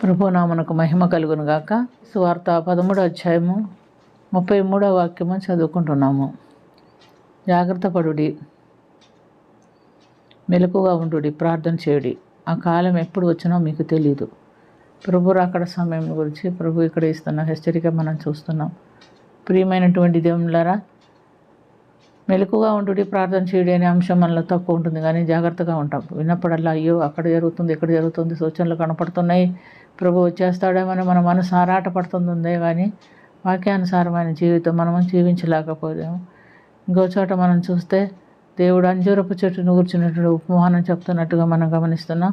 ప్రభునామనకు మహిమ కలుగును గాక. సువార్త 13వ అధ్యాయము 33వ వాక్యము చదువుకుంటున్నాము. జాగ్రత్త పడుడి, మెలకుగా ఉండుడి, ప్రార్థన చేయుడి, ఆ కాలం ఎప్పుడు వచ్చినో మీకు తెలియదు. ప్రభు రాకడ సమయం గురించి ప్రభు ఇక్కడ ఇస్తున్న హెచ్చరిక మనం చూస్తున్నాం. ప్రియమైనటువంటి దేవులారా, మెలకుగా ఉండుడి, ప్రార్థన చేయడం అనే అంశం మనలో తక్కువ ఉంటుంది, కానీ జాగ్రత్తగా ఉంటాం. విన్నప్పుడల్లా అయ్యో అక్కడ జరుగుతుంది, ఇక్కడ జరుగుతుంది, సూచనలు కనపడుతున్నాయి, ప్రభు వచ్చేస్తాడేమని మన మనసు ఆరాటపడుతుందే, కానీ వాక్యానుసారమైన జీవితం మనము జీవించలేకపోయాము. ఇంకో చోట మనం చూస్తే దేవుడు అంజూరపు చెట్టును కూర్చున్నట్టు ఉపమానం చెప్తున్నట్టుగా మనం గమనిస్తున్నాం.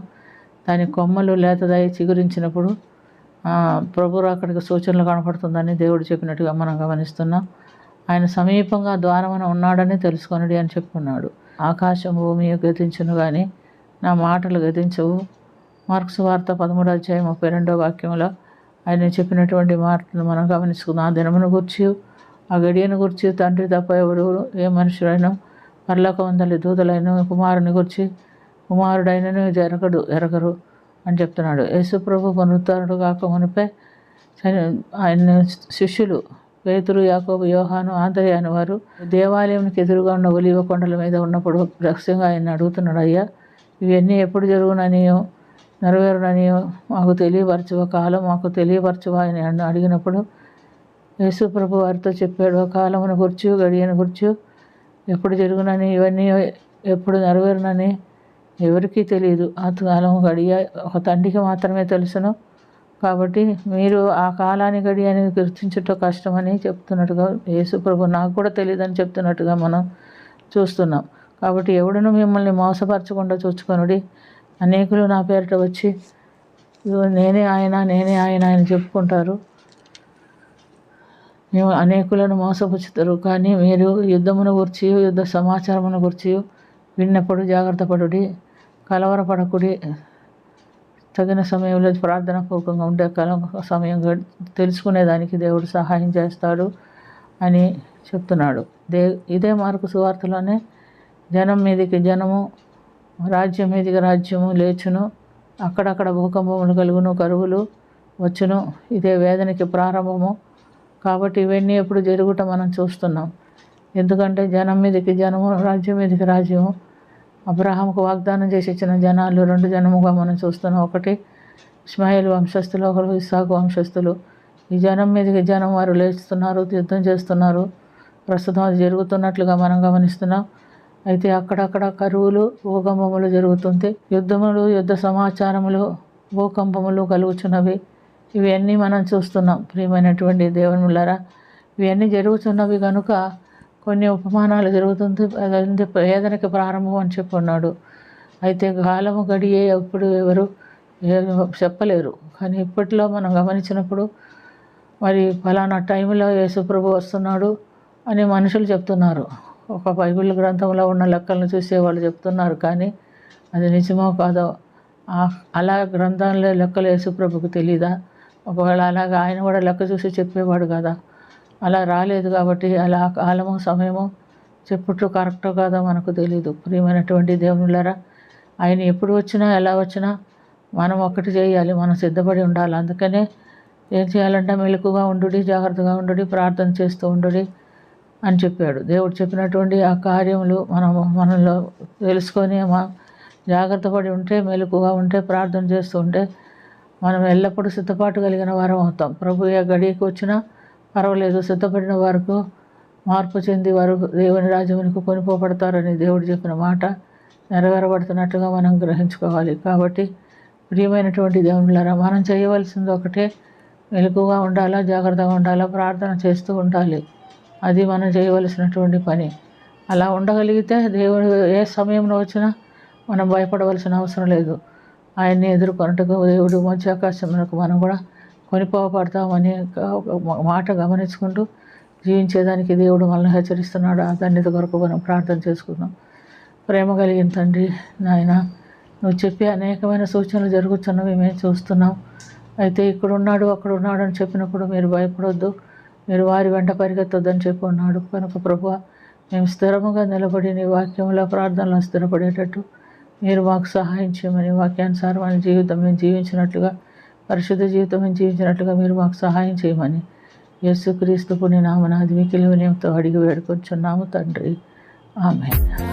దాని కొమ్మలు లేతదై చిగురించినప్పుడు ప్రభు అక్కడికి సూచనలు కనపడుతుందని దేవుడు చెప్పినట్టుగా మనం గమనిస్తున్నాం. ఆయన సమీపంగా ద్వారమున ఉన్నాడని తెలుసుకొనుడి అని చెప్పుకున్నాడు. ఆకాశం భూమి గతించును కానీ నా మాటలు గతించవు. మార్కు సువార్త 13వ అధ్యాయం 32వ వాక్యంలో ఆయన చెప్పినటువంటి మాటలు మనం గమనించుకుందాం. ఆ దినమును గుర్చి, ఆ గడియను గుర్చి తండ్రి తప్ప ఎవరు ఏ మనుషులైనా పరలోకమందలి దూతలైన కుమారుని గుర్చి కుమారుడైనను ఎరగరు అని చెప్తున్నాడు. యేసు ప్రభు పునరుద్ధరణుడు కాక మునిపే ఆయన శిష్యులు పేతురు, యాకోబు, యోహాను, ఆంద్రెయ అని వారు దేవాలయానికి ఎదురుగా ఉన్న ఒలీవ కొండల మీద ఉన్నప్పుడు రహస్యంగా ఆయన అడుగుతున్నాడు, అయ్యా ఇవన్నీ ఎప్పుడు జరుగుననియో నెరవేరుననియో మాకు తెలియపరచువ, కాలం మాకు తెలియపరచువా అని అడిగినప్పుడు యేసు ప్రభు వారితో చెప్పాడు, కాలమును గుర్చు గడియను గుర్చు ఎప్పుడు జరుగునని ఇవన్నీ ఎప్పుడు నెరవేరునని ఎవరికీ తెలియదు. ఆ కాలం గడియ ఒక తండ్రికి మాత్రమే తెలుసును. కాబట్టి మీరు ఆ కాలాన్ని గడియని గుర్తించటం కష్టమని చెప్తున్నట్టుగా యేసు ప్రభు నాకు కూడా తెలియదని చెప్తున్నట్టుగా మనం చూస్తున్నాం. కాబట్టి ఎవడును మిమ్మల్ని మోసపరచకుండా చూచుకొనుడి. అనేకులు నా పేరిట వచ్చి నేనే ఆయన అని చెప్పుకుంటారు, మేము అనేకులను మోసపుచ్చుతారు. కానీ మీరు యుద్ధమును గురించి యుద్ధ సమాచారమును గురించి విన్నప్పుడు జాగ్రత్త పడుడి, కలవరపడకుడి. తగిన సమయంలో ప్రార్థనాపూర్వకంగా ఉండే సమయం తెలుసుకునేదానికి దేవుడు సహాయం చేస్తాడు అని చెప్తున్నాడు. ఇదే మార్కు సువార్తలోనే జనం మీదకి జనము, రాజ్యం మీదకి రాజ్యము లేచును, అక్కడక్కడ భూకంపములు కలుగును, కరువులు వచ్చును, ఇదే వేదనకి ప్రారంభము. కాబట్టి ఇవన్నీ ఎప్పుడు జరుగుట మనం చూస్తున్నాం. ఎందుకంటే జనం మీదకి జనము, రాజ్యం మీదకి రాజ్యము. అబ్రహాముకు వాగ్దానం చేసి ఇచ్చిన జనాలు 2 జనముగా మనం చూస్తున్నాం. ఒకటి ఇష్మాయేలు వంశస్థులు, ఒకరు ఇస్సాకు వంశస్థులు. ఈ జనం మీదకి జనం వారు లేస్తున్నారు, యుద్ధం చేస్తున్నారు. ప్రస్తుతం అది జరుగుతున్నట్లుగా మనం గమనిస్తున్నాం. అయితే అక్కడక్కడ కరువులు, భూకంపములు జరుగుతుంది. యుద్ధములు, యుద్ధ సమాచారములు, భూకంపములు కలుగుచున్నవి. ఇవన్నీ మనం చూస్తున్నాం. ప్రియమైనటువంటి దేవునులారా, ఇవన్నీ జరుగుతున్నవి కనుక కొన్ని ఉపమానాలు జరుగుతుంది. అదంతా వేదనకి ప్రారంభం అని చెప్పున్నాడు. అయితే కాలము గడియే ఎప్పుడు ఎవరు చెప్పలేరు. కానీ ఇప్పట్లో మనం గమనించినప్పుడు మరి ఫలానా టైంలో యేసుప్రభు వస్తున్నాడు అని మనుషులు చెప్తున్నారు. ఒక బైబిల్ గ్రంథంలో ఉన్న లెక్కలను చూసే వాళ్ళు చెప్తున్నారు. కానీ అది నిజమో కాదో అలా గ్రంథంలో లెక్కలు యేసుప్రభుకు తెలీదా? ఒకవేళ అలాగా ఆయన కూడా లెక్క చూసి చెప్పేవాడు కదా. అలా రాలేదు కాబట్టి అలా కాలము సమయము చెప్పుట్టు కరెక్టో కాదో మనకు తెలీదు. ప్రియమైనటువంటి దేవునులారా, ఆయన ఎప్పుడు వచ్చినా ఎలా వచ్చినా మనం ఒక్కటి చేయాలి, మనం సిద్ధపడి ఉండాలి. అందుకనే ఏం చేయాలంటే మెలకుగా ఉండుడి, జాగ్రత్తగా ఉండుడి, ప్రార్థన చేస్తూ ఉండుడి అని చెప్పాడు. దేవుడు చెప్పినటువంటి ఆ కార్యములు మనలో తెలుసుకొని జాగ్రత్త పడి ఉంటే, మెలకుగా ఉంటే, ప్రార్థన చేస్తూ ఉంటే మనం ఎల్లప్పుడూ సిద్ధపాటు కలిగిన వారం అవుతాం. ప్రభు ఏ గడియకు వచ్చినా పర్వాలేదు, సిద్ధపడిన వారికి మార్పు చెంది వారు దేవుని రాజ్యానికి కొనిపోబడతారని దేవుడు చెప్పిన మాట నెరవేరబడుతున్నట్టుగా మనం గ్రహించుకోవాలి. కాబట్టి ప్రియమైనటువంటి దేవునులారా, మనం చేయవలసింది ఒకటే, మెలకుగా ఉండాలా, జాగ్రత్తగా ఉండాలా, ప్రార్థన చేస్తూ ఉండాలి. అది మనం చేయవలసినటువంటి పని. అలా ఉండగలిగితే దేవుడు ఏ సమయంలో వచ్చినా మనం భయపడవలసిన అవసరం లేదు. ఆయన్ని ఎదుర్కొన్నట్టుగా దేవుడు మధ్యాకాశంలో మనం కూడా కొనిపోబడతామని ఒక మాట గమనించుకుంటూ జీవించేదానికి దేవుడు మనల్ని హెచ్చరిస్తున్నాడు. ఆ ధన్యత కొరకు మనం ప్రార్థన చేసుకుందాం. ప్రేమ కలిగిన తండ్రి, నాయన నువ్వు చెప్పే అనేకమైన సూచనలు జరుగుతున్నవి మేము చూస్తున్నాం. అయితే ఇక్కడ ఉన్నాడు అక్కడ ఉన్నాడు అని చెప్పినప్పుడు మీరు భయపడొద్దు, మీరు వారి వెంట పరిగెత్తొద్దని చెప్పి ఉన్నాడు. కనుక ప్రభువా, మేము స్థిరముగా నిలబడి నీ వాక్యంలో ప్రార్థనలో స్థిరపడేటట్టు మీరు మాకు సహాయం చేయమని, వాక్యానుసారమైన జీవితం మేము జీవించినట్లుగా, పరిశుద్ధ జీవితం మేము జీవించినట్లుగా మీరు మాకు సహాయం చేయమని యేసుక్రీస్తు పుణ్యనామమున మిక్కిలి వినయంతో అడిగి వేడుకొంచున్నాము తండ్రి. ఆమేన్.